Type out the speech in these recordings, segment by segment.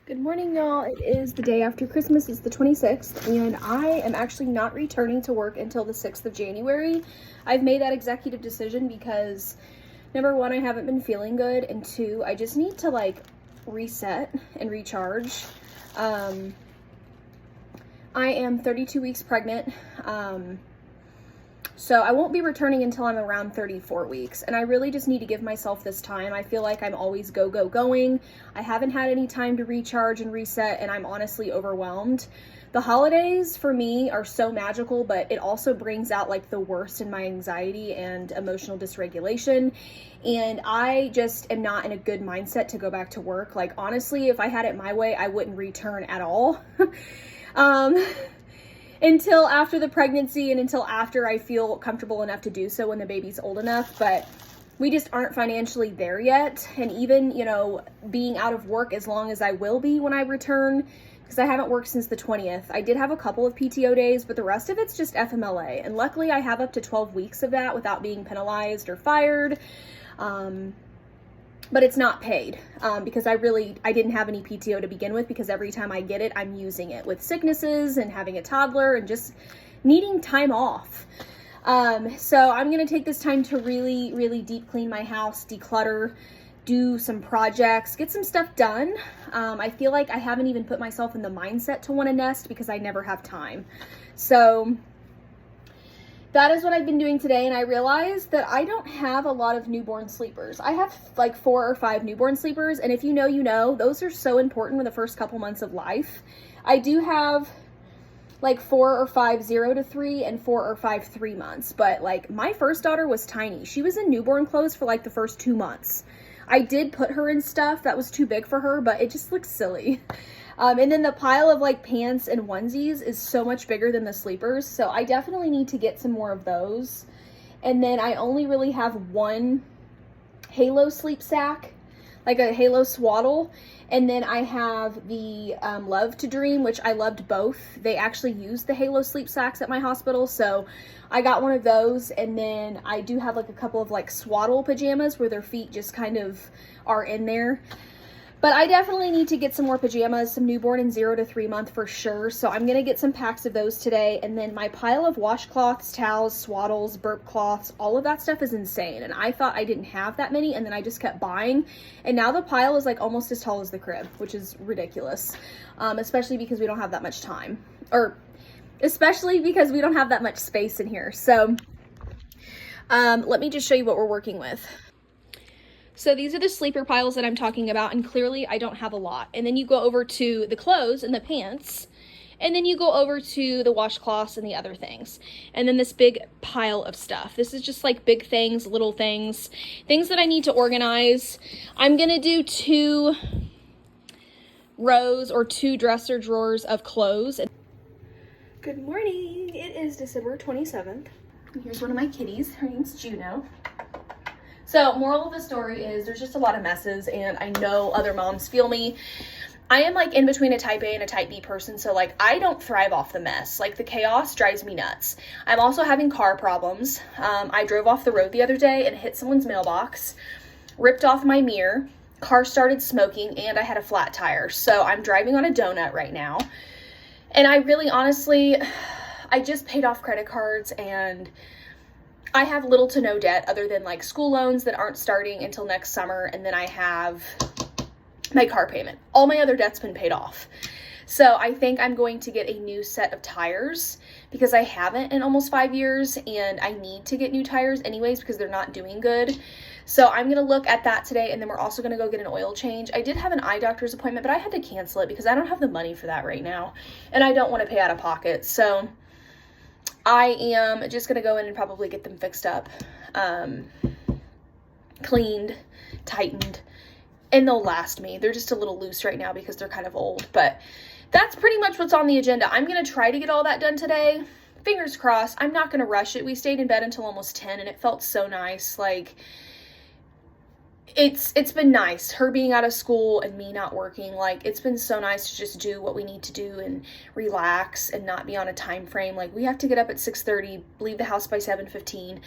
Good morning, y'all. It is the day after Christmas. It's the 26th, and I am actually not returning to work until the 6th of January. I've made that executive decision because, number one, I haven't been feeling good, and two, I just need to, reset and recharge. I am 32 weeks pregnant, so I won't be returning until I'm around 34 weeks, and I really just need to give myself this time. I feel like I'm always going. I haven't had any time to recharge and reset, and I'm honestly overwhelmed. The holidays for me are so magical, but it also brings out the worst in my anxiety and emotional dysregulation, and I just am not in a good mindset to go back to work. Honestly, if I had it my way, I wouldn't return at all. Until after the pregnancy and until after I feel comfortable enough to do so when the baby's old enough, but we just aren't financially there yet. And even, being out of work as long as I will be when I return, because I haven't worked since the 20th. I did have a couple of PTO days, but the rest of it's just FMLA. And luckily I have up to 12 weeks of that without being penalized or fired. But it's not paid because I didn't have any PTO to begin with, because every time I get it, I'm using it with sicknesses and having a toddler and just needing time off. So I'm going to take this time to really deep clean my house, declutter, do some projects, get some stuff done. I feel like I haven't even put myself in the mindset to want to nest because I never have time. So that is what I've been doing today, and I realized that I don't have a lot of newborn sleepers. I have 4 or 5 newborn sleepers, and if you know, you know, those are so important in the first couple months of life. I do have 4 or 5 0 to 3 and 4 or 5 3 months, but my first daughter was tiny. She was in newborn clothes for the first 2 months. I did put her in stuff that was too big for her, but it just looks silly. And then the pile of pants and onesies is so much bigger than the sleepers. So I definitely need to get some more of those. And then I only really have one Halo sleep sack, like a Halo swaddle. And then I have the Love to Dream, which I loved both. They actually use the Halo sleep sacks at my hospital. So I got one of those. And then I do have a couple of swaddle pajamas where their feet just kind of are in there. But I definitely need to get some more pajamas, some newborn and 0 to 3 month for sure. So I'm going to get some packs of those today. And then my pile of washcloths, towels, swaddles, burp cloths, all of that stuff is insane. And I thought I didn't have that many, and then I just kept buying. And now the pile is almost as tall as the crib, which is ridiculous. Especially because we don't have that much time. Or especially because we don't have that much space in here. So let me just show you what we're working with. So these are the sleeper piles that I'm talking about, and clearly I don't have a lot. And then you go over to the clothes and the pants, and then you go over to the washcloths and the other things. And then this big pile of stuff. This is just big things, little things, things that I need to organize. I'm gonna do 2 rows or 2 dresser drawers of clothes. Good morning, it is December 27th. And here's one of my kitties, her name's Juno. So moral of the story is there's just a lot of messes, and I know other moms feel me. I am in between a type A and a type B person. So I don't thrive off the mess. The chaos drives me nuts. I'm also having car problems. I drove off the road the other day and hit someone's mailbox, ripped off my mirror, car started smoking, and I had a flat tire. So I'm driving on a donut right now. And I really honestly, I just paid off credit cards, and I have little to no debt other than school loans that aren't starting until next summer. And then I have my car payment. All my other debt's been paid off. So I think I'm going to get a new set of tires because I haven't in almost 5 years, and I need to get new tires anyways because they're not doing good. So I'm going to look at that today, and then we're also going to go get an oil change. I did have an eye doctor's appointment, but I had to cancel it because I don't have the money for that right now, and I don't want to pay out of pocket. So I am just going to go in and probably get them fixed up, cleaned, tightened, and they'll last me. They're just a little loose right now because they're kind of old, but that's pretty much what's on the agenda. I'm going to try to get all that done today. Fingers crossed. I'm not going to rush it. We stayed in bed until almost 10, and it felt so nice. it's been nice, her being out of school and me not working. Like, it's been so nice to just do what we need to do and relax and not be on a time frame. Like, we have to get up at 6:30, leave the house by 7:15,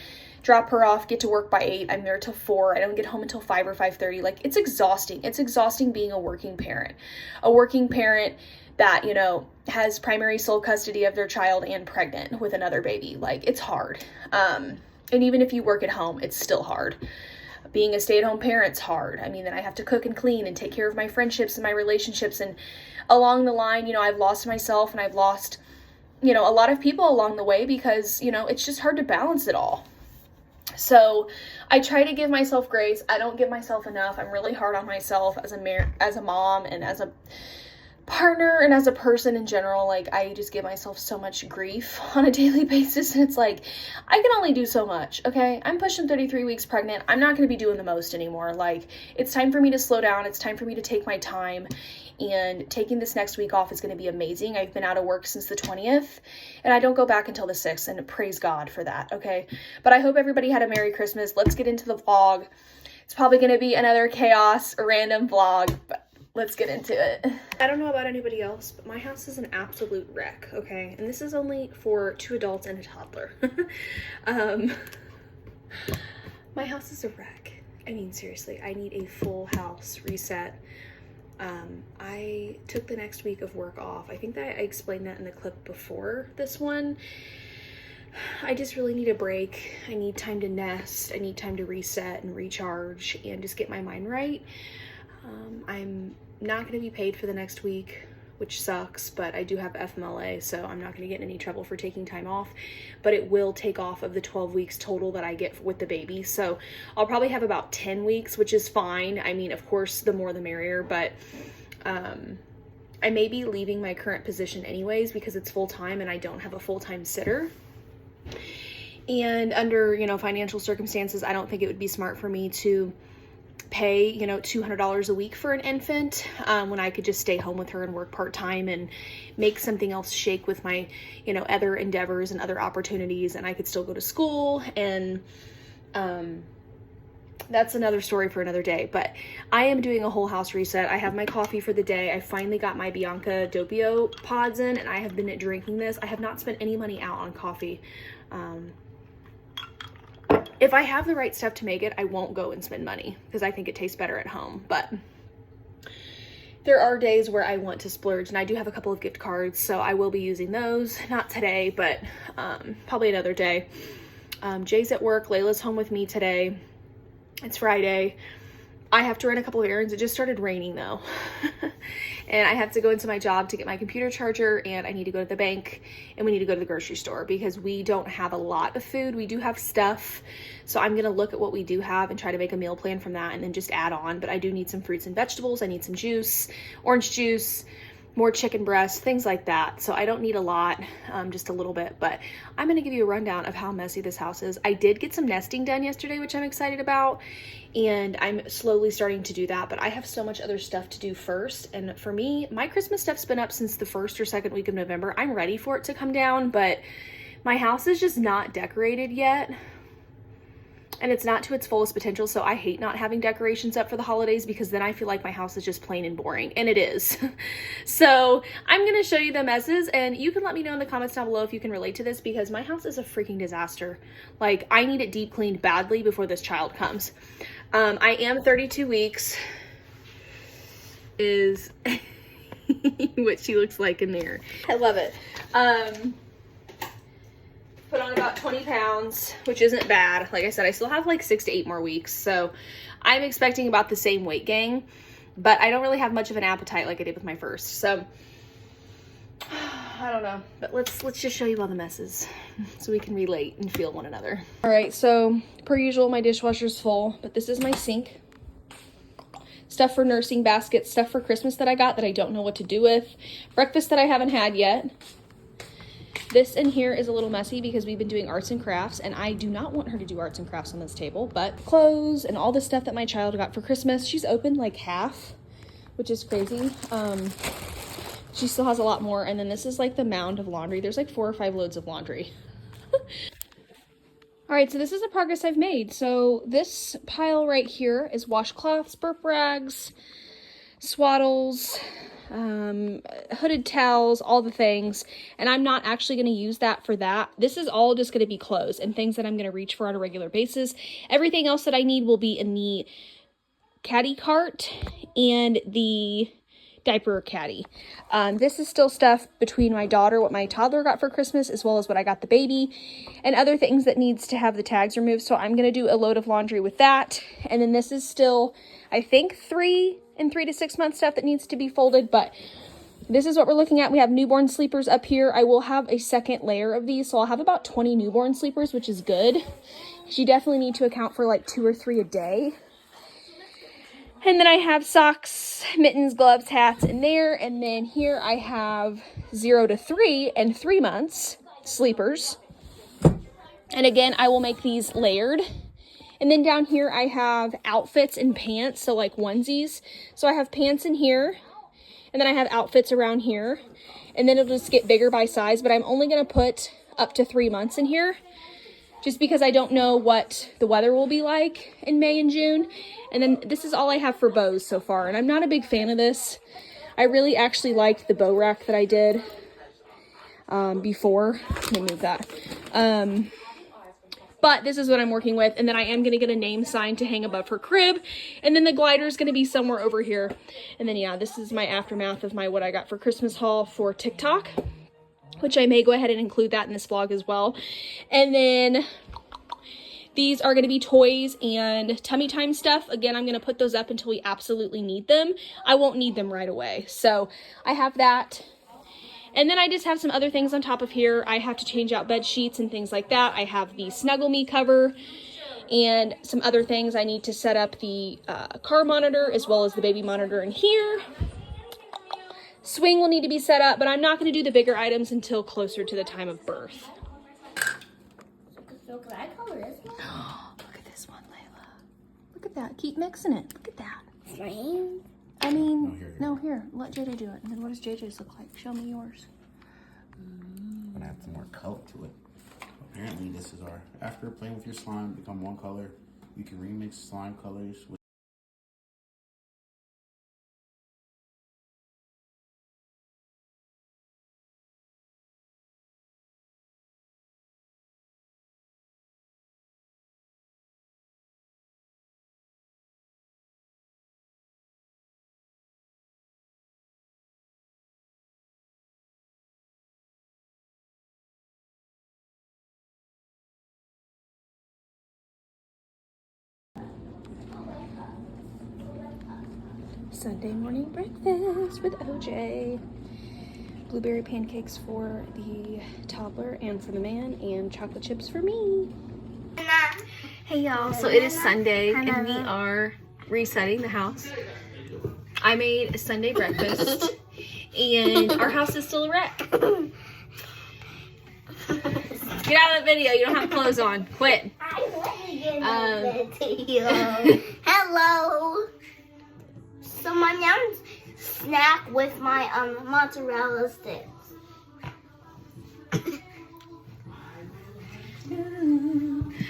drop her off, get to work by 8. I'm there till 4. I don't get home until 5 or 5:30. Like, it's exhausting. It's exhausting being a working parent. A working parent that, you know, has primary sole custody of their child and pregnant with another baby. Like, it's hard. And even if you work at home, it's still hard. Being a stay-at-home parent's hard. I mean, then I have to cook and clean and take care of my friendships and my relationships. And along the line, you know, I've lost myself and I've lost, you know, a lot of people along the way because, you know, it's just hard to balance it all. So I try to give myself grace. I don't give myself enough. I'm really hard on myself as a mom and as a partner and as a person in general. Like, I just give myself so much grief on a daily basis, and it's like, I can only do so much. Okay, I'm pushing 33 weeks pregnant. I'm not going to be doing the most anymore. Like, it's time for me to slow down. It's time for me to take my time, and taking this next week off is going to be amazing. I've been out of work since the 20th, and I don't go back until the 6th, and praise God for that. Okay, but I hope everybody had a Merry Christmas. Let's get into the vlog. It's probably going to be another chaos, random vlog, but let's get into it. I don't know about anybody else, but my house is an absolute wreck, okay? And this is only for 2 adults and a toddler. My house is a wreck. I mean, seriously, I need a full house reset. I took the next week of work off. I think that I explained that in the clip before this one. I just really need a break. I need time to nest. I need time to reset and recharge and just get my mind right. I'm not going to be paid for the next week, which sucks, but I do have FMLA, so I'm not going to get in any trouble for taking time off, but it will take off of the 12 weeks total that I get with the baby. So I'll probably have about 10 weeks, which is fine. I mean, of course, the more the merrier, but I may be leaving my current position anyways because it's full-time and I don't have a full-time sitter. And under, you know, financial circumstances, I don't think it would be smart for me to pay, you know, $200 a week for an infant when I could just stay home with her and work part-time and make something else shake with my, you know, other endeavors and other opportunities, and I could still go to school. And that's another story for another day. But I am doing a whole house reset. I have my coffee for the day. I finally got my Bianca Doppio pods in, and I have been drinking this. I have not spent any money out on coffee. If I have the right stuff to make it, I won't go and spend money because I think it tastes better at home. But there are days where I want to splurge, and I do have a couple of gift cards, so I will be using those. Not today, but probably another day. Jay's at work. Layla's home with me today. It's Friday. I have to run a couple of errands. It just started raining though. And I have to go into my job to get my computer charger, and I need to go to the bank, and we need to go to the grocery store because we don't have a lot of food. We do have stuff. So I'm going to look at what we do have and try to make a meal plan from that and then just add on. But I do need some fruits and vegetables. I need some juice, orange juice, more chicken breast, things like that. So I don't need a lot, just a little bit, but I'm going to give you a rundown of how messy this house is. I did get some nesting done yesterday, which I'm excited about, and I'm slowly starting to do that, but I have so much other stuff to do first. And for me, my Christmas stuff's been up since the 1st or 2nd week of November. I'm ready for it to come down, but my house is just not decorated yet. And it's not to its fullest potential, so I hate not having decorations up for the holidays because then I feel like my house is just plain and boring, and it is. So I'm going to show you the messes, and you can let me know in the comments down below if you can relate to this because my house is a freaking disaster. Like, I need it deep cleaned badly before this child comes. I am 32 weeks is what she looks like in there. I love it. Put on about 20 pounds, which isn't bad. Like I said, I still have like 6 to 8 more weeks. So I'm expecting about the same weight gain, but I don't really have much of an appetite like I did with my first. So I don't know, but let's just show you all the messes so we can relate and feel one another. All right, so per usual, my dishwasher's full, but this is my sink. Stuff for nursing baskets, stuff for Christmas that I got that I don't know what to do with. Breakfast that I haven't had yet. This in here is a little messy because we've been doing arts and crafts, and I do not want her to do arts and crafts on this table, but clothes and all the stuff that my child got for Christmas. She's opened like half, which is crazy. She still has a lot more. And then this is like the mound of laundry. There's like 4 or 5 loads of laundry. All right, so this is the progress I've made. So this pile right here is washcloths, burp rags, swaddles, hooded towels, all the things. And I'm not actually going to use that for that. This is all just going to be clothes and things that I'm going to reach for on a regular basis. Everything else that I need will be in the caddy cart and the diaper caddy. This is still stuff between my daughter, what my toddler got for Christmas, as well as what I got the baby, and other things that needs to have the tags removed. So I'm going to do a load of laundry with that. And then this is still, I think, 3 to 6 month stuff that needs to be folded, but this is what we're looking at. We have newborn sleepers up here. I will have a second layer of these, so I'll have about 20 newborn sleepers, which is good. You definitely need to account for like 2 or 3 a day. And then I have socks, mittens, gloves, hats in there. And then here I have 0 to 3 and 3 months sleepers. And again, I will make these layered. And then down here I have outfits and pants, so like onesies. So I have pants in here, and then I have outfits around here. And then it'll just get bigger by size, but I'm only gonna put up to 3 months in here, just because I don't know what the weather will be like in May and June. And then this is all I have for bows so far, and I'm not a big fan of this. I really actually liked the bow rack that I did before. Let me move that. But this is what I'm working with, and then I am going to get a name sign to hang above her crib, and then the glider is going to be somewhere over here. And then yeah, this is my aftermath of my what I got for Christmas haul for TikTok, which I may go ahead and include that in this vlog as well. And then these are going to be toys and tummy time stuff. Again, I'm going to put those up until we absolutely need them. I won't need them right away. So I have that. And then I just have some other things on top of here. I have to change out bed sheets and things like that. I have the Snuggle Me cover and some other things. I need to set up the car monitor as well as the baby monitor in here. Swing will need to be set up, but I'm not going to do the bigger items until closer to the time of birth. So can I color this one? Look at this one, Layla. Look at that. Keep mixing it. Look at that. Flame? I mean, no, here. Let JJ do it. And then what does JJ's look like? Show me yours. I'm gonna add some more color to it. Apparently, this is our, after playing with your slime, become one color. You can remix slime colors with Sunday morning breakfast with OJ. Blueberry pancakes for the toddler and for the man, and chocolate chips for me. Hey y'all, so it is Sunday and we are resetting the house. I made a Sunday breakfast and our house is still a wreck. Get out of the video, you don't have clothes on. Quit. Hello. So my mom's snack with my mozzarella sticks.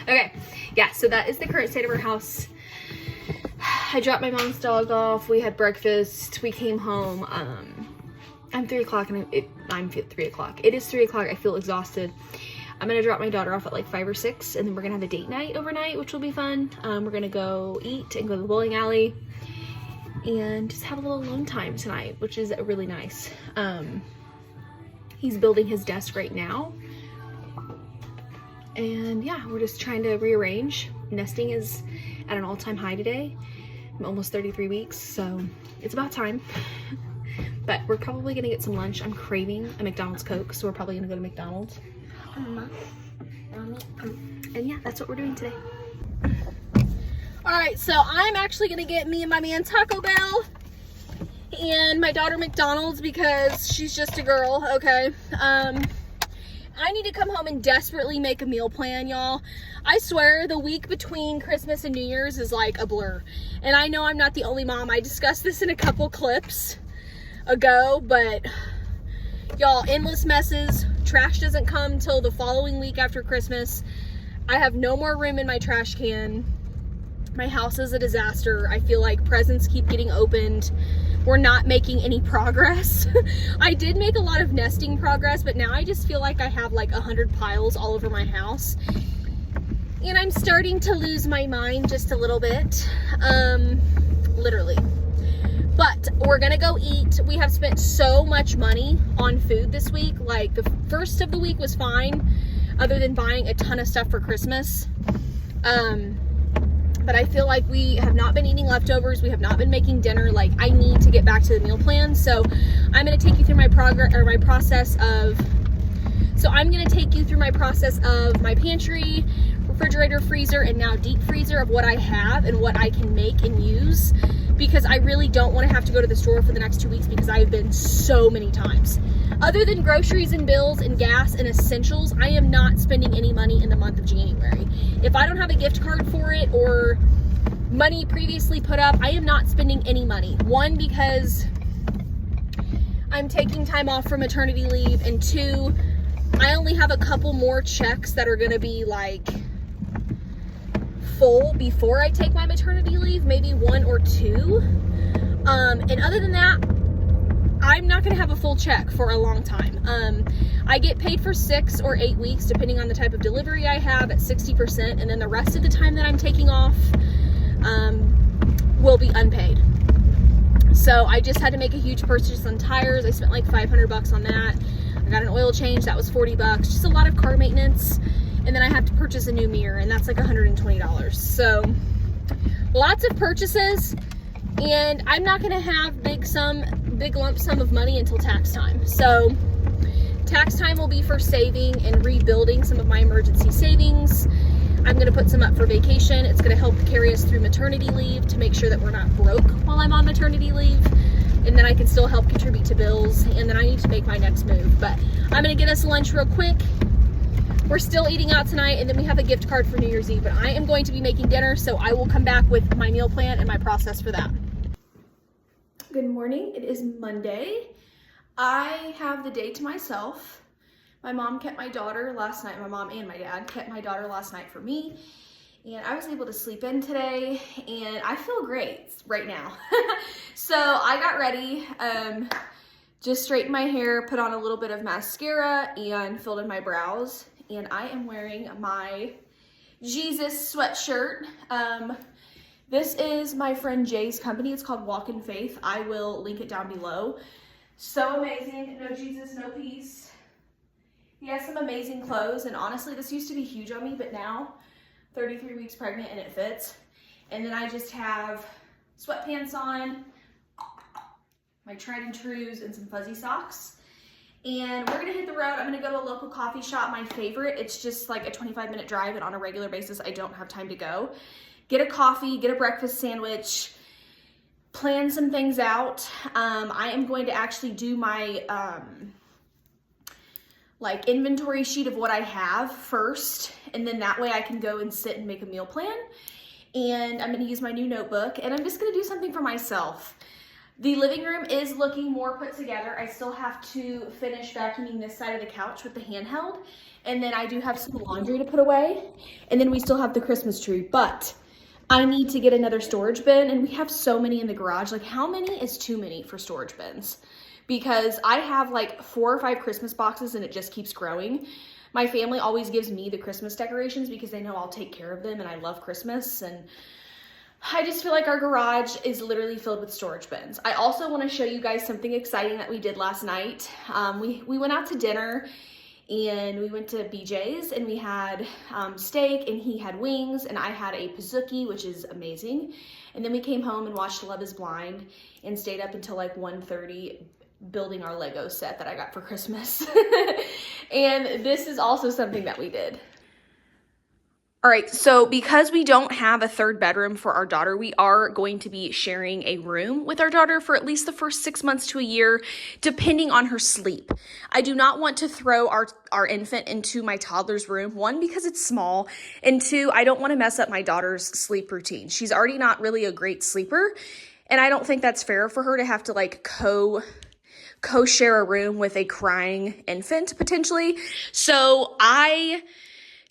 Okay, yeah, so that is the current state of our house. I dropped my mom's dog off. We had breakfast. We came home. I'm 3 o'clock and I'm 3 o'clock. It is 3 o'clock. I feel exhausted. I'm gonna drop my daughter off at like 5 or 6, and then we're gonna have a date night overnight, which will be fun. We're gonna go eat and go to the bowling alley and just have a little alone time tonight, which is really nice. He's building his desk right now. And yeah, we're just trying to rearrange. Nesting is at an all-time high today. I'm almost 33 weeks, so it's about time. But we're probably gonna get some lunch. I'm craving a McDonald's Coke, so we're probably gonna go to McDonald's. And yeah, that's what we're doing today. All right, so I'm actually gonna get me and my man Taco Bell and my daughter McDonald's because she's just a girl, okay? I need to come home and desperately make a meal plan, y'all. I swear the week between Christmas and New Year's is like a blur. And I know I'm not the only mom. I discussed this in a couple clips ago, but y'all, endless messes. Trash doesn't come till the following week after Christmas. I have no more room in my trash can. My house is a disaster. I feel like presents keep getting opened. We're not making any progress. I did make a lot of nesting progress, but now I just feel like I have like 100 piles all over my house. And I'm starting to lose my mind just a little bit, literally. But we're gonna go eat. We have spent so much money on food this week. Like the first of the week was fine, other than buying a ton of stuff for Christmas. But I feel like we have not been eating leftovers. We have not been making dinner. Like I need to get back to the meal plan. So I'm gonna take you through my process of my pantry, refrigerator, freezer, and now deep freezer of what I have and what I can make and use, because I really don't want to have to go to the store for the next 2 weeks because I've been so many times. Other than groceries and bills and gas and essentials, I am not spending any money in the month of January. If I don't have a gift card for it or money previously put up, I am not spending any money. One, because I'm taking time off from maternity leave, and two, I only have a couple more checks that are gonna be like full before I take my maternity leave, maybe 1 or 2. And other than that, I'm not gonna have a full check for a long time. I get paid for 6 or 8 weeks, depending on the type of delivery I have, at 60%, and then the rest of the time that I'm taking off will be unpaid. So I just had to make a huge purchase on tires. I spent like $500 on that. I got an oil change, that was $40. Just a lot of car maintenance. And then I have to purchase a new mirror, and that's like $120. So lots of purchases, and I'm not gonna have big lump sum of money until tax time. So tax time will be for saving and rebuilding some of my emergency savings. I'm gonna put some up for vacation. It's gonna help carry us through maternity leave to make sure that we're not broke while I'm on maternity leave. And then I can still help contribute to bills. And then I need to make my next move. But I'm gonna get us lunch real quick. We're still eating out tonight, and then we have a gift card for New Year's Eve. But I am going to be making dinner, so I will come back with my meal plan and my process for that. Good morning. It is Monday. I have the day to myself. My mom kept my daughter last night. My mom and my dad kept my daughter last night for me. And I was able to sleep in today, and I feel great right now. So I got ready, just straightened my hair, put on a little bit of mascara, and filled in my brows. And I am wearing my Jesus sweatshirt. This is my friend Jay's company. It's called Walk in Faith. I will link it down below. So amazing. No Jesus, no peace. He has some amazing clothes, and honestly, this used to be huge on me, but now 33 weeks pregnant and it fits. And then I just have sweatpants on, my tried and trues, and some fuzzy socks. And we're gonna hit the road. I'm gonna go to a local coffee shop, my favorite. It's just like a 25-minute drive, and on a regular basis, I don't have time to go. Get a coffee, get a breakfast sandwich, plan some things out. I am going to actually do my like inventory sheet of what I have first, and then that way I can go and sit and make a meal plan. And I'm gonna use my new notebook, and I'm just gonna do something for myself. The living room is looking more put together. I still have to finish vacuuming this side of the couch with the handheld, and then I do have some laundry to put away, and then we still have the Christmas tree, but I need to get another storage bin, and we have so many in the garage. Like, how many is too many for storage bins? Because I have like 4 or 5 Christmas boxes, and it just keeps growing. My family always gives me the Christmas decorations because they know I'll take care of them, and I love Christmas, and I just feel like our garage is literally filled with storage bins. I also want to show you guys something exciting that we did last night. We went out to dinner, and we went to BJ's, and we had steak, and he had wings, and I had a pizookie, which is amazing. And then we came home and watched Love is Blind and stayed up until like 1:30 building our Lego set that I got for Christmas. And this is also something that we did. All right, so because we don't have a third bedroom for our daughter, we are going to be sharing a room with our daughter for at least the first 6 months to a year, depending on her sleep. I do not want to throw our infant into my toddler's room, 1, because it's small, and 2, I don't want to mess up my daughter's sleep routine. She's already not really a great sleeper, and I don't think that's fair for her to have to like co-share a room with a crying infant potentially. So I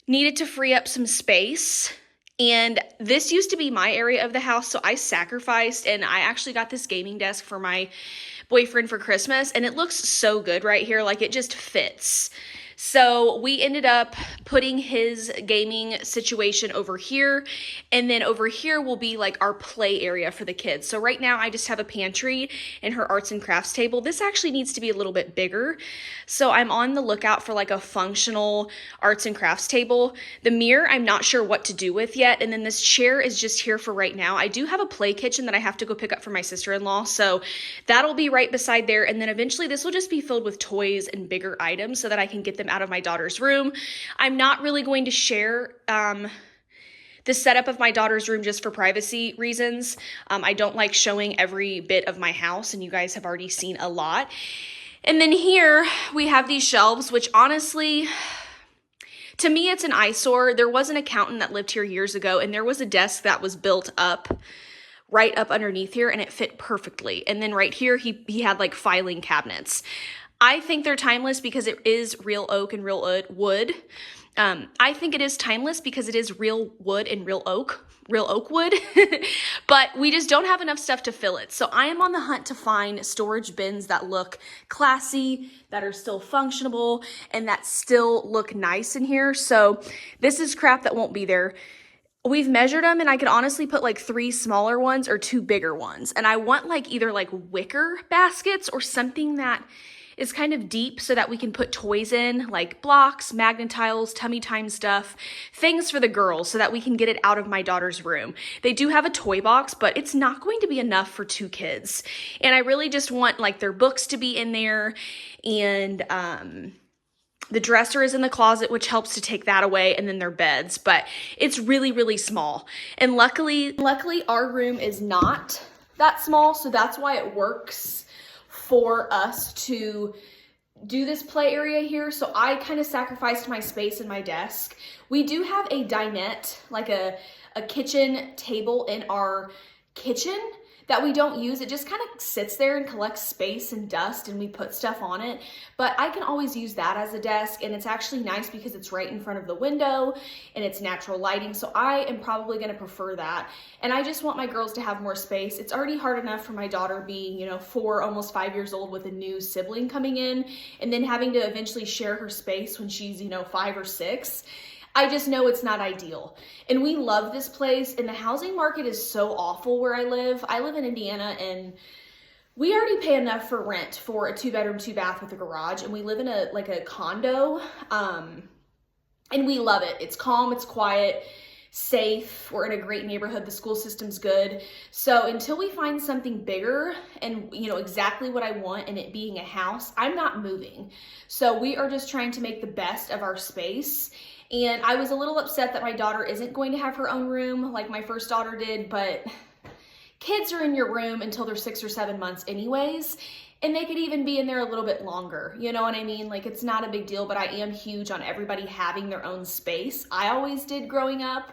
needed to free up some space. And this used to be my area of the house, so I sacrificed, and I actually got this gaming desk for my boyfriend for Christmas, and it looks so good right here. Like, it just fits. So we ended up putting his gaming situation over here, and then over here will be like our play area for the kids. So right now I just have a pantry and her arts and crafts table. This actually needs to be a little bit bigger. So I'm on the lookout for like a functional arts and crafts table. The mirror, I'm not sure what to do with yet. And then this chair is just here for right now. I do have a play kitchen that I have to go pick up for my sister-in-law. So that'll be right beside there. And then eventually this will just be filled with toys and bigger items so that I can get them out of my daughter's room. I'm not really going to share the setup of my daughter's room just for privacy reasons. I don't like showing every bit of my house, and you guys have already seen a lot. And then here we have these shelves, which honestly, to me, it's an eyesore. There was an accountant that lived here years ago, and there was a desk that was built up right up underneath here, and it fit perfectly. And then right here, he had like filing cabinets. I think they're timeless because it is real oak and real wood. I think it is timeless because it is real wood and real oak wood, but we just don't have enough stuff to fill it. So I am on the hunt to find storage bins that look classy, that are still functional, and that still look nice in here. So this is crap that won't be there. We've measured them, and I could honestly put like 3 smaller ones or 2 bigger ones. And I want like either like wicker baskets or something that is kind of deep so that we can put toys in, like blocks, magnet tiles, tummy time stuff, things for the girls so that we can get it out of my daughter's room. They do have a toy box, but it's not going to be enough for 2 kids. And I really just want like their books to be in there, and the dresser is in the closet, which helps to take that away, and then their beds, but it's really, really small. And luckily our room is not that small, so that's why it works for us to do this play area here. So I kind of sacrificed my space in my desk. We do have a dinette, like a kitchen table in our kitchen that we don't use. It just kind of sits there and collects space and dust, and we put stuff on it. But I can always use that as a desk, and it's actually nice because it's right in front of the window and it's natural lighting. So I am probably gonna prefer that. And I just want my girls to have more space. It's already hard enough for my daughter being, 4, almost 5 years old with a new sibling coming in, and then having to eventually share her space when she's, 5 or 6. I just know it's not ideal. And we love this place, and the housing market is so awful where I live. I live in Indiana, and we already pay enough for rent for a 2-bedroom, 2-bath with a garage, and we live in a condo, and we love it. It's calm, it's quiet, safe. We're in a great neighborhood. The school system's good. So until we find something bigger and exactly what I want, and it being a house, I'm not moving. So we are just trying to make the best of our space. And I was a little upset that my daughter isn't going to have her own room like my first daughter did, but kids are in your room until they're 6 or 7 months anyways, and they could even be in there a little bit longer. You know what I mean? Like, it's not a big deal, but I am huge on everybody having their own space. I always did growing up,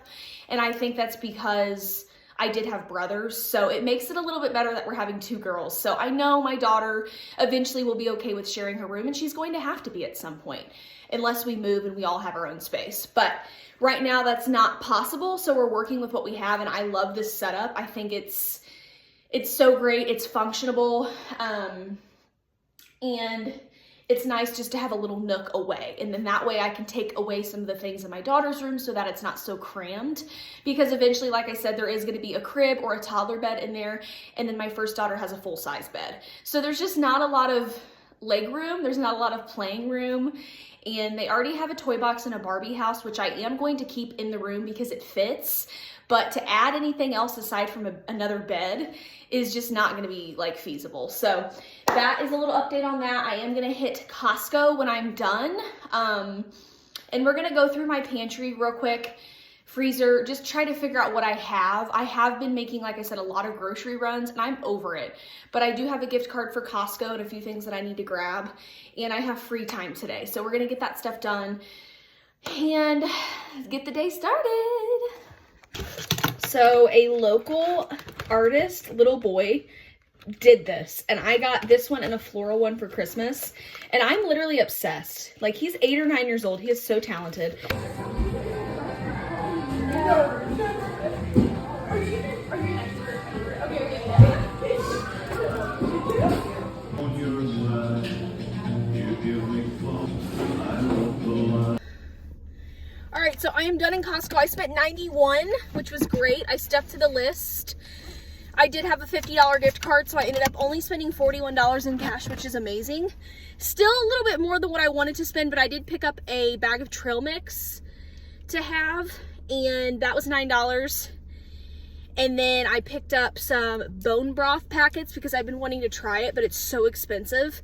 and I think that's because I did have brothers, so it makes it a little bit better that we're having 2 girls. So I know my daughter eventually will be okay with sharing her room, and she's going to have to be at some point, unless we move and we all have our own space. But right now that's not possible, so we're working with what we have, and I love this setup. I think it's so great. It's functional, and it's nice just to have a little nook away, and then that way I can take away some of the things in my daughter's room so that it's not so crammed, because eventually, like I said, there is going to be a crib or a toddler bed in there, and then my first daughter has a full-size bed. So there's just not a lot of leg room. There's not a lot of playing room. And they already have a toy box and a Barbie house, which I am going to keep in the room because it fits. But to add anything else aside from another bed is just not going to be like feasible. So that is a little update on that. I am going to hit Costco when I'm done. And we're going to go through my pantry real quick. Freezer, just try to figure out what I have. I have been making, like I said, a lot of grocery runs, and I'm over it. But I do have a gift card for Costco and a few things that I need to grab, and I have free time today. So we're gonna get that stuff done and get the day started. So a local artist, little boy, did this, and I got this one and a floral one for Christmas, and I'm literally obsessed. Like, he's 8 or 9 years old. He is so talented. All right, so I am done in Costco. I spent $91, which was great. I stuck to the list. I did have a $50 gift card, so I ended up only spending $41 in cash, which is amazing. Still a little bit more than what I wanted to spend, but I did pick up a bag of trail mix to have, and that was $9. And then I picked up some bone broth packets because I've been wanting to try it, but it's so expensive.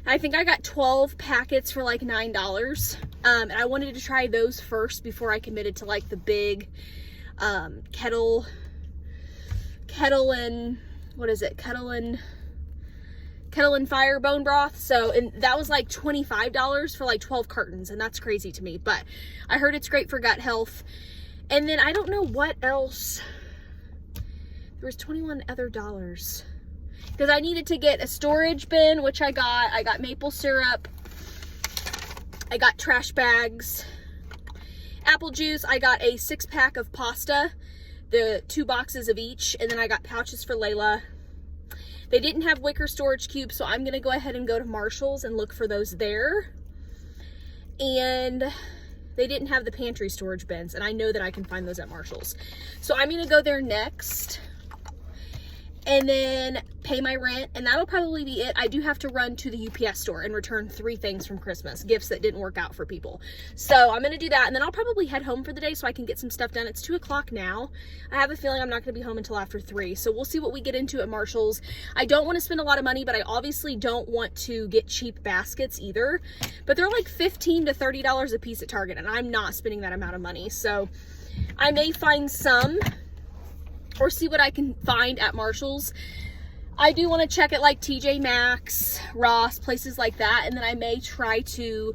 I think I got 12 packets for like $9. And I wanted to try those first before I committed to like the big kettle and fire bone broth. So, and that was like $25 for like 12 cartons, and that's crazy to me, but I heard it's great for gut health. And then I don't know what else. There was $21 other dollars because I needed to get a storage bin, which I got. I got maple syrup. I got trash bags, apple juice. I got a 6-pack of pasta, the 2 boxes of each, and then I got pouches for Layla. They didn't have wicker storage cubes, so I'm gonna go ahead and go to Marshall's and look for those there. And they didn't have the pantry storage bins, and I know that I can find those at Marshall's. So I'm gonna go there next and then pay my rent, and that'll probably be it. I do have to run to the UPS store and return 3 things from Christmas, gifts that didn't work out for people. So I'm gonna do that, and then I'll probably head home for the day so I can get some stuff done. It's 2 o'clock now. I have a feeling I'm not gonna be home until after 3, so we'll see what we get into at Marshall's. I don't wanna spend a lot of money, but I obviously don't want to get cheap baskets either. But they're like $15 to $30 a piece at Target, and I'm not spending that amount of money. So I may find some or see what I can find at Marshall's. I do want to check at like TJ Maxx, Ross, places like that, and then I may try to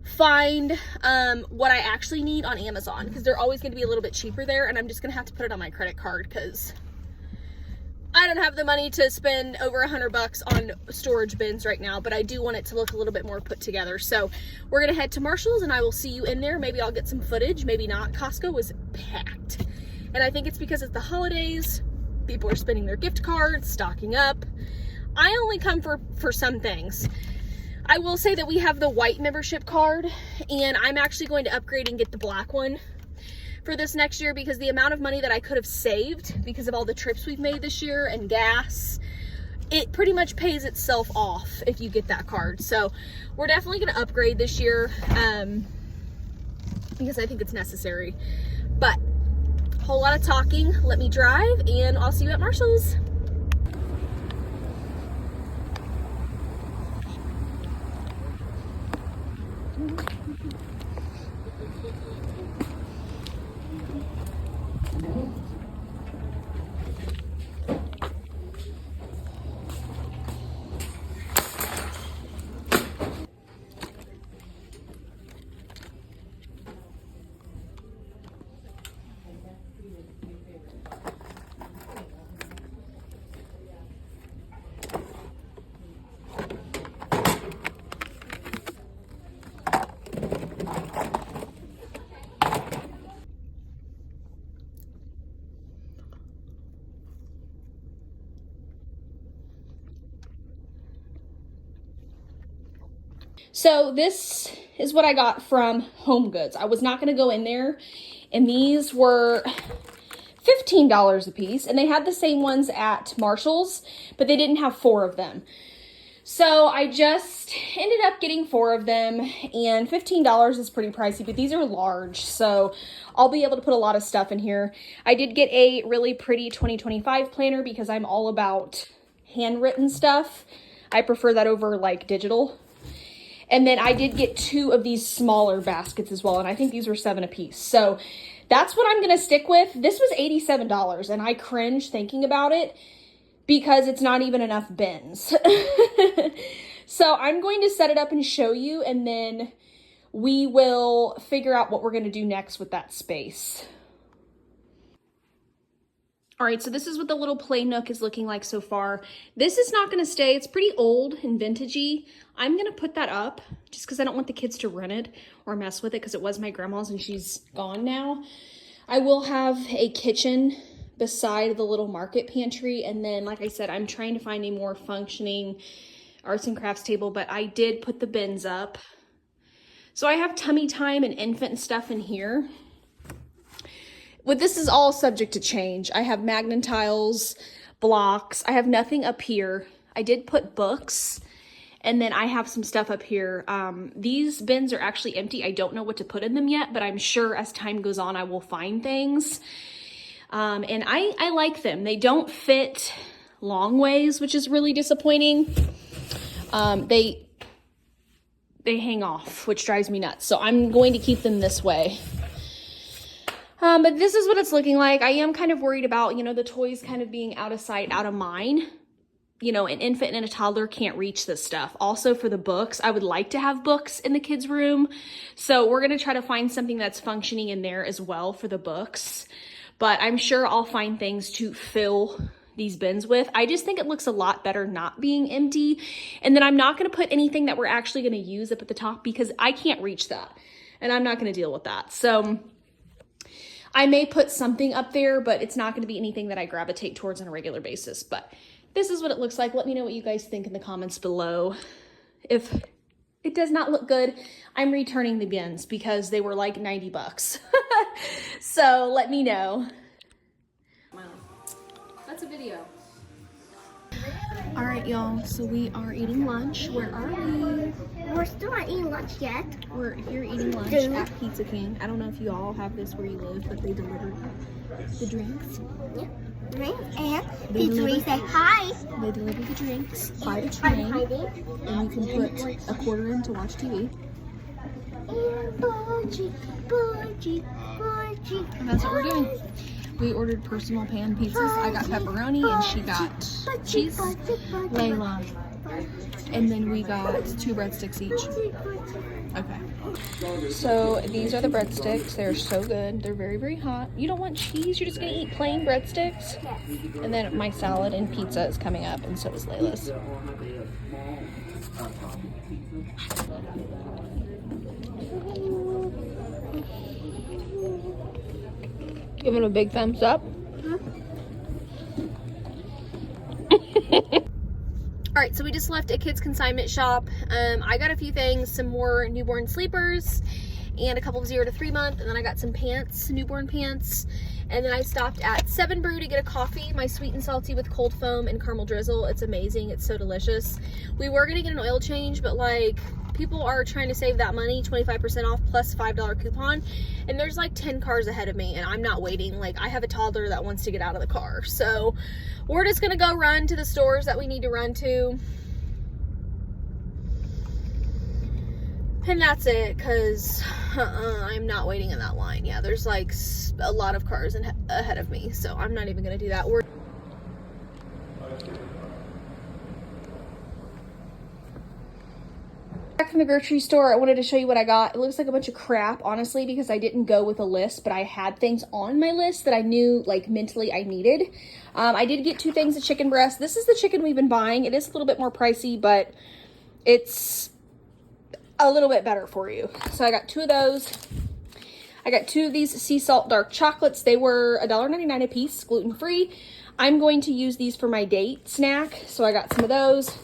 find what I actually need on Amazon, because they're always going to be a little bit cheaper there, and I'm just going to have to put it on my credit card because I don't have the money to spend over $100 on storage bins right now, but I do want it to look a little bit more put together. So we're going to head to Marshall's, and I will see you in there. Maybe I'll get some footage, maybe not. Costco was packed. And I think it's because it's the holidays. People are spending their gift cards, stocking up. I only come for some things. I will say that we have the white membership card, and I'm actually going to upgrade and get the black one for this next year, because the amount of money that I could have saved because of all the trips we've made this year and gas, it pretty much pays itself off if you get that card. So we're definitely going to upgrade this year because I think it's necessary. But whole lot of talking. Let me drive, and I'll see you at Marshall's. So this is what I got from Home Goods. I was not going to go in there, and these were $15 a piece, and they had the same ones at Marshall's, but they didn't have 4 of them. So I just ended up getting 4 of them, and $15 is pretty pricey, but these are large, so I'll be able to put a lot of stuff in here. I did get a really pretty 2025 planner because I'm all about handwritten stuff. I prefer that over like digital. And then I did get 2 of these smaller baskets as well, and I think these were 7 a piece. So that's what I'm going to stick with. This was $87, and I cringe thinking about it because it's not even enough bins. So I'm going to set it up and show you, and then we will figure out what we're going to do next with that space. All right, so this is what the little play nook is looking like so far. This is not going to stay. It's pretty old and vintagey. I'm going to put that up just because I don't want the kids to rent it or mess with it, because it was my grandma's and she's gone now. I will have a kitchen beside the little market pantry. And then, like I said, I'm trying to find a more functioning arts and crafts table, but I did put the bins up. So I have tummy time and infant stuff in here. But this is all subject to change. I have magnetiles, blocks. I have nothing up here. I did put books, and then I have some stuff up here. These bins are actually empty. I don't know what to put in them yet, but I'm sure as time goes on, I will find things. And I like them. They don't fit long ways, which is really disappointing. They hang off, which drives me nuts. So I'm going to keep them this way. But this is what it's looking like. I am kind of worried about, you know, the toys kind of being out of sight, out of mind. You know, an infant and a toddler can't reach this stuff. Also for the books, I would like to have books in the kids' room. So we're going to try to find something that's functioning in there as well for the books. But I'm sure I'll find things to fill these bins with. I just think it looks a lot better not being empty. And then I'm not going to put anything that we're actually going to use up at the top because I can't reach that. And I'm not going to deal with that. So I may put something up there, but it's not going to be anything that I gravitate towards on a regular basis. But this is what it looks like. Let me know what you guys think in the comments below. If it does not look good, I'm returning the bins because they were like 90 bucks. So let me know. That's a video. All right, y'all. So we are eating lunch. Where are we? We're still not eating lunch yet. We're here eating lunch at Pizza King. I don't know if you all have this where you live, but they delivered the drinks. Yeah. Drinks and pizzeria say hi. They deliver the drinks by the train, and you can put a quarter in to watch TV. And that's what we're doing. We ordered personal pan pizzas. I got pepperoni and she got cheese, Layla. And then we got 2 breadsticks each. Okay. So these are the breadsticks. They're so good. They're very, very hot. You don't want cheese? You're just gonna eat plain breadsticks? And then my salad and pizza is coming up, and so is Layla's. Give it a big thumbs up. All right, so we just left a kids consignment shop. I got a few things, some more newborn sleepers and a couple of 0 to 3 month, and then I got some pants, newborn pants. And then I stopped at 7 Brew to get a coffee, my sweet and salty with cold foam and caramel drizzle. It's amazing, it's so delicious. We were gonna get an oil change, but like people are trying to save that money, 25% off plus $5 coupon. And there's like 10 cars ahead of me and I'm not waiting. Like I have a toddler that wants to get out of the car. So we're just gonna go run to the stores that we need to run to. And that's it, because I'm not waiting in that line. Yeah, there's like a lot of cars ahead of me, so I'm not even gonna do that. We're back from the grocery store. I wanted to show you what I got. It looks like a bunch of crap, honestly, because I didn't go with a list, but I had things on my list that I knew, like, mentally I needed. I did get 2 things of chicken breast. This is the chicken we've been buying. It is a little bit more pricey, but it's a little bit better for you. So I got 2 of those. I got 2 of these sea salt dark chocolates. They were $1.99 a piece, gluten-free. I'm going to use these for my date snack, so I got some of those.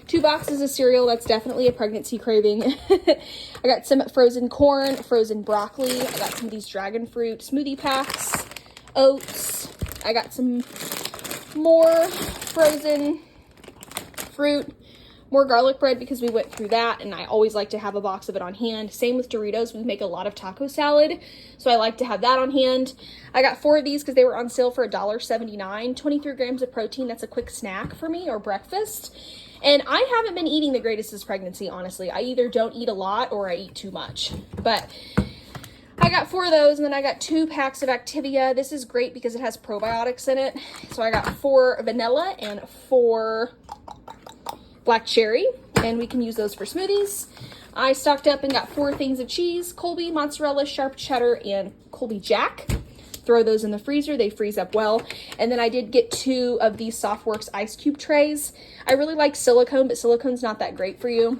2 boxes of cereal. That's definitely a pregnancy craving. I got some frozen corn, frozen broccoli. I got some of these dragon fruit smoothie packs, oats. I got some more frozen fruit, more garlic bread because we went through that and I always like to have a box of it on hand. Same with Doritos. We make a lot of taco salad, so I like to have that on hand. I got 4 of these because they were on sale for $1.79. 23 grams of protein. That's a quick snack for me or breakfast. And I haven't been eating the greatest this pregnancy, honestly. I either don't eat a lot or I eat too much. But I got 4 of those, and then I got 2 packs of Activia. This is great because it has probiotics in it. So I got 4 vanilla and 4 black cherry, and we can use those for smoothies. I stocked up and got 4 things of cheese, Colby, mozzarella, sharp cheddar, and Colby Jack. Throw those in the freezer. They freeze up well. And then I did get 2 of these Softworks ice cube trays. I really like silicone, but silicone's not that great for you.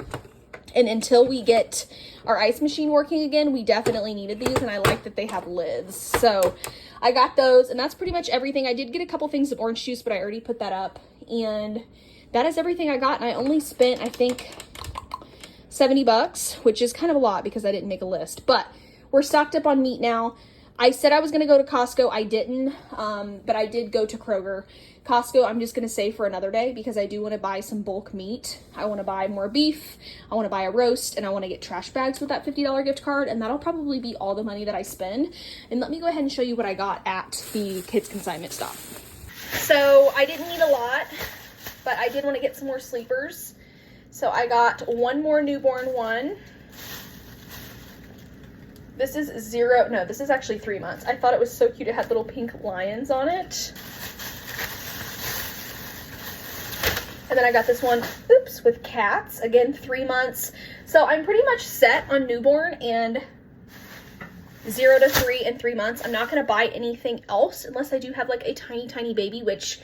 And until we get our ice machine working again, we definitely needed these, and I like that they have lids. So I got those, and that's pretty much everything. I did get a couple things of orange juice, but I already put that up. And that is everything I got, and I only spent, I think, 70 bucks, which is kind of a lot because I didn't make a list. But we're stocked up on meat now. I said I was going to go to Costco. I didn't, but I did go to Kroger. Costco, I'm just going to save for another day because I do want to buy some bulk meat. I want to buy more beef. I want to buy a roast, and I want to get trash bags with that $50 gift card, and that'll probably be all the money that I spend. And let me go ahead and show you what I got at the kids consignment stop. So I didn't need a lot, but I did want to get some more sleepers. So I got one more newborn one. This is this is actually 3 months. I thought it was so cute. It had little pink lions on it. And then I got this one, with cats. Again, 3 months. So I'm pretty much set on newborn and 0 to 3 and 3 months. I'm not going to buy anything else unless I do have like a tiny, tiny baby, which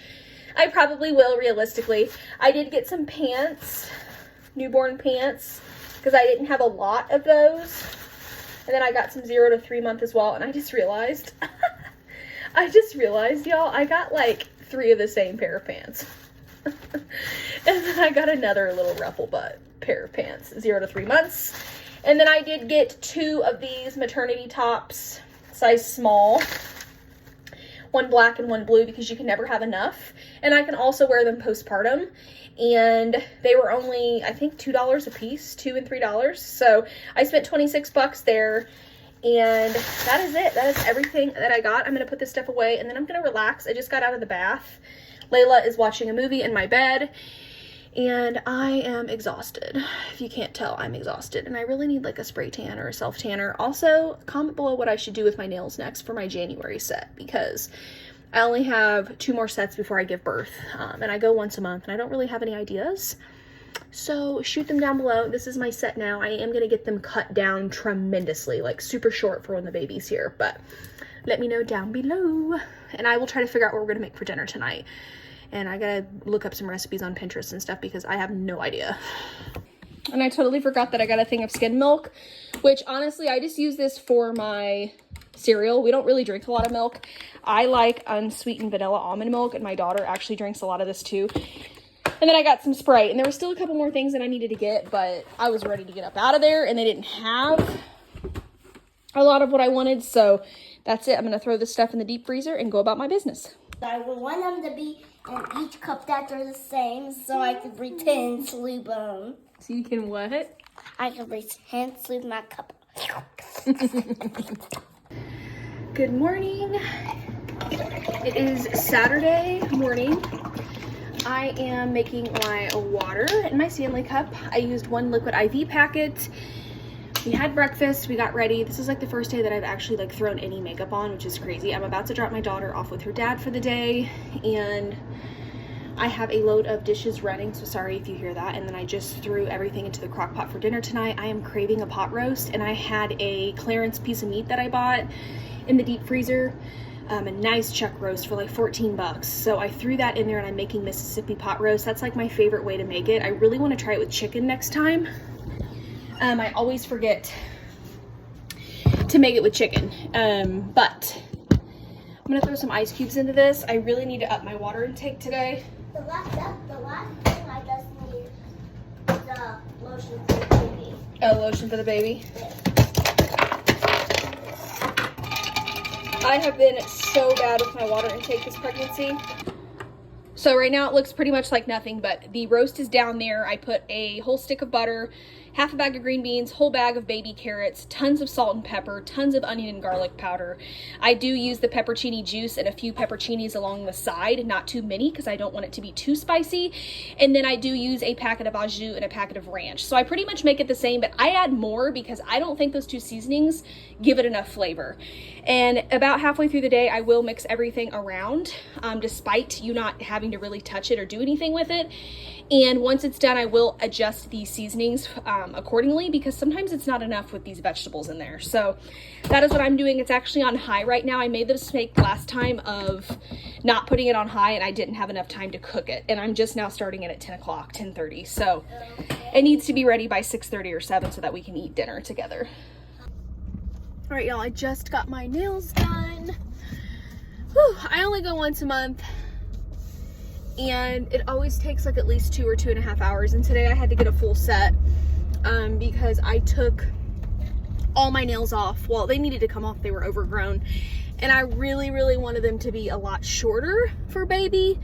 I probably will realistically. I did get some pants, newborn pants, because I didn't have a lot of those. And then I got some 0 to 3 month as well. And I just realized, y'all, I got like 3 of the same pair of pants. And then I got another little ruffle butt pair of pants, 0 to 3 months. And then I did get 2 of these maternity tops, size small. One black and one blue because you can never have enough. And I can also wear them postpartum. And they were only, I think, $2 a piece, $2 and $3. So I spent 26 bucks there. And that is it. That is everything that I got. I'm going to put this stuff away and then I'm going to relax. I just got out of the bath. Layla is watching a movie in my bed. And I am exhausted. If you can't tell, I'm exhausted. And I really need like a spray tan or a self tanner. Also, comment below what I should do with my nails next for my January set. Because I only have 2 more sets before I give birth. And I go once a month and I don't really have any ideas. So shoot them down below. This is my set now. I am going to get them cut down tremendously. Like super short for when the baby's here. But let me know down below. And I will try to figure out what we're going to make for dinner tonight. And I gotta look up some recipes on Pinterest and stuff because I have no idea. And I totally forgot that I got a thing of skim milk, which honestly, I just use this for my cereal. We don't really drink a lot of milk. I like unsweetened vanilla almond milk, and my daughter actually drinks a lot of this too. And then I got some Sprite, and there were still a couple more things that I needed to get, but I was ready to get up out of there, and they didn't have a lot of what I wanted, so that's it. I'm gonna throw this stuff in the deep freezer and go about my business. I want them to be in each cup that they're the same so I can pretend sleep them. So you can what? I can pretend sleep my cup. Good morning. It is Saturday morning. I am making my water in my Stanley cup. I used 1 liquid IV packet. We had breakfast, we got ready. This is like the first day that I've actually like thrown any makeup on, which is crazy. I'm about to drop my daughter off with her dad for the day, and I have a load of dishes running, so sorry if you hear that. And then I just threw everything into the crock pot for dinner tonight. I am craving a pot roast, and I had a clearance piece of meat that I bought in the deep freezer, a nice chuck roast for like 14 bucks. So I threw that in there, and I'm making Mississippi pot roast. That's like my favorite way to make it. I really want to try it with chicken next time. I always forget to make it with chicken, but I'm gonna throw some ice cubes into this. I really need to up my water intake today. The last thing I just need is the lotion for the baby. Oh, lotion for the baby? Yes. I have been so bad with my water intake this pregnancy. So right now it looks pretty much like nothing, but the roast is down there. I put a whole stick of butter, half a bag of green beans, whole bag of baby carrots, tons of salt and pepper, tons of onion and garlic powder. I do use the peppercini juice and a few pepperoncinis along the side, not too many because I don't want it to be too spicy. And then I do use a packet of au jus and a packet of ranch. So I pretty much make it the same, but I add more because I don't think those 2 seasonings give it enough flavor. And about halfway through the day, I will mix everything around, despite you not having having to really touch it or do anything with it. And once it's done, I will adjust the seasonings accordingly, because sometimes it's not enough with these vegetables in there. So that is what I'm doing. It's actually on high right now. I made the mistake last time of not putting it on high, and I didn't have enough time to cook it. And I'm just now starting it at 10 o'clock, 10:30. So it needs to be ready by 6:30 or 7 so that we can eat dinner together. All right, y'all, I just got my nails done. Whew, I only go once a month, and it always takes like at least 2 or 2.5 hours. And today I had to get a full set because I took all my nails off. Well, they needed to come off. They were overgrown. And I really, really wanted them to be a lot shorter for baby.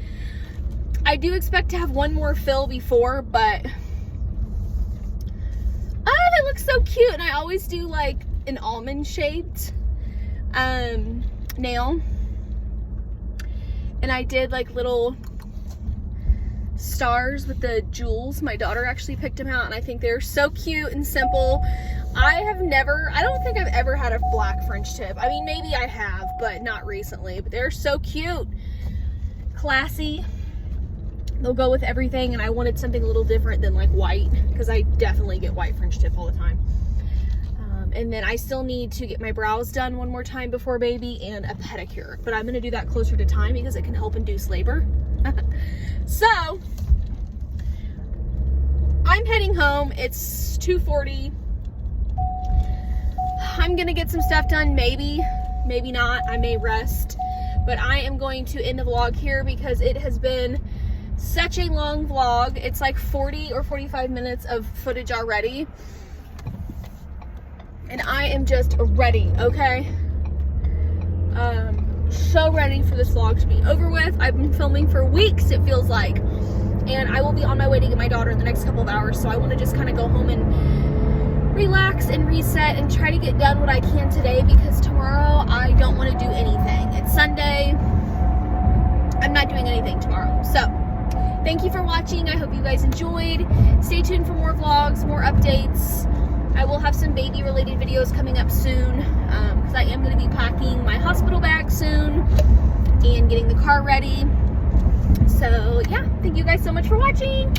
I do expect to have one more fill before, but it looks so cute. And I always do like an almond shaped nail. And I did like little stars with the jewels. My daughter actually picked them out, and I think they're so cute and simple. I don't think I've ever had a black French tip. I mean, maybe I have, but not recently. But they're so cute, classy. They'll go with everything, and I wanted something a little different than like white, because I definitely get white French tip all the time. And then I still need to get my brows done one more time before baby, and a pedicure. But I'm going to do that closer to time because it can help induce labor. So, I'm heading home. It's 2:40. I'm going to get some stuff done, maybe not. I may rest. But I am going to end the vlog here because it has been such a long vlog. It's like 40 or 45 minutes of footage already. And I am just ready, okay? So ready for this vlog to be over with. I've been filming for weeks, it feels like. And I will be on my way to get my daughter in the next couple of hours. So I want to just kind of go home and relax and reset and try to get done what I can today, because tomorrow I don't want to do anything. It's Sunday. I'm not doing anything tomorrow. So thank you for watching. I hope you guys enjoyed. Stay tuned for more vlogs, more updates. I will have some baby related videos coming up soon, because I am going to be packing my hospital bag soon and getting the car ready. So yeah, thank you guys so much for watching.